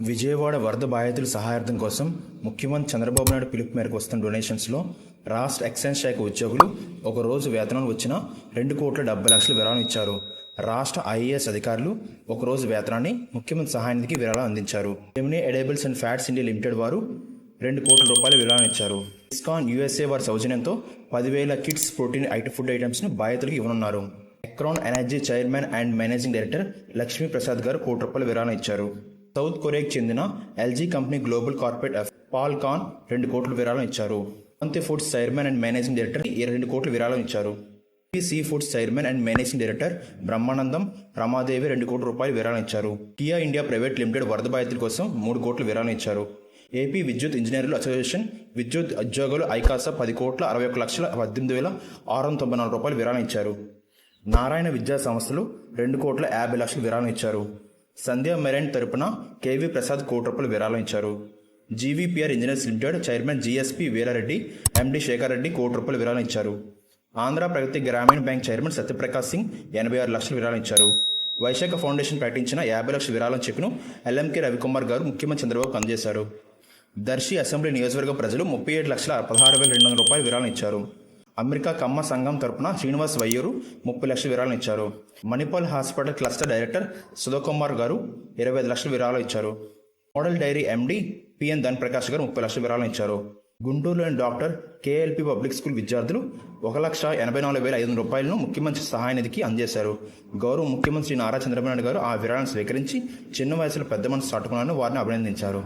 విజయవాడ వరద బాధితుల సహాయార్థం కోసం ముఖ్యమంత్రి చంద్రబాబు నాయుడు పిలుపు మేరకు వస్తున్న డొనేషన్స్లో రాష్ట్ర ఎక్సైజ్ శాఖ ఉద్యోగులు ఒకరోజు వేతనం వచ్చిన 2,70,00,000 విరాళం ఇచ్చారు. రాష్ట్ర ఐఏఎస్ అధికారులు ఒకరోజు వేతనాన్ని ముఖ్యమంత్రి సహాయానికి విరాళం అందించారు. Gemini Edibles and Fats India Limited వారు 2 కోట్ల రూపాయల విరాళం ఇచ్చారు. ఇస్కాన్ యుఎస్ఏ వారి సౌజన్యంతో 10,000 కిడ్స్ ప్రోటీన్ ఫుడ్ ఐటమ్స్ను బాధితులకు ఇవ్వనున్నారు. Ecron energy chairman and managing director Lakshmi Prasad garu 1 కోటి రూపాయల విరాళం ఇచ్చారు. సౌత్ కొరియాకు చెందిన ఎల్జీ కంపెనీ గ్లోబల్ కార్పొరేట్ పాల్ కాన్ 2 కోట్ల విరాళం ఇచ్చారు. Avanti foods chairman and managing director 2 కోట్ల విరాళం ఇచ్చారు. Sea foods chairman and managing director Brahmanandam Ramadevi 2 కోట్ల రూపాయలు విరాళం ఇచ్చారు. కియా ఇండియా ప్రైవేట్ లిమిటెడ్ వరద బాధితుల కోసం 3 కోట్ల విరాళం ఇచ్చారు. ఏపీ విద్యుత్ ఇంజనీర్ల అసోసియేషన్ విద్యుత్ ఉద్యోగులు ఐకాసా 10,61,18,694 రూపాయలు విరాళం ఇచ్చారు. నారాయణ విద్యా సంస్థలు 2,50,00,000 విరాళం ఇచ్చారు. సంధ్యా మెరైన్ తరపున కేవీ ప్రసాద్ 1 కోటి రూపాయలు విరాళం ఇచ్చారు. GVPR engineers limited chairman GSP Veerareddy MD Shekar Reddy 1 కోటి రూపాయలు విరాళం ఇచ్చారు. ఆంధ్ర ప్రగతి గ్రామీణ బ్యాంక్ చైర్మన్ సత్యప్రకాశ్ సింగ్ 86 లక్షల విరాళం ఇచ్చారు. వైశాఖ ఫౌండేషన్ ప్రకటించిన 50 లక్షల విరాళం చెక్ను ఎల్ఎంకే రవికుమార్ గారు ముఖ్యమంత్రి చంద్రబాబుకు అందజేశారు. దర్శి అసెంబ్లీ నియోజకవర్గ ప్రజలు 37,16,200 రూపాయలు విరాళం ఇచ్చారు. అమెరికా కమ్మ సంఘం తరపున శ్రీనివాస్ వయ్యూరు 30 లక్షల విరాళం ఇచ్చారు. Manipal hospital cluster director Sudhakumar గారు 25 లక్షల విరాళం ఇచ్చారు. Model dairy MD PN Dhan Prakash గారు 30 లక్షల విరాళం ఇచ్చారు. గుంటూరులోని డాక్టర్ కేఎల్పి పబ్లిక్ స్కూల్ విద్యార్థులు 1,84,500 రూపాయలను ముఖ్యమంత్రి సహాయ నిధికి అందజేశారు. గౌరవ ముఖ్యమంత్రి నారా చంద్రబాబు నాయుడు గారు ఆ విరాళాన్ని స్వీకరించి చిన్న వయసులో పెద్ద మనసు చాటుకున్నారని వారిని అభినందించారు.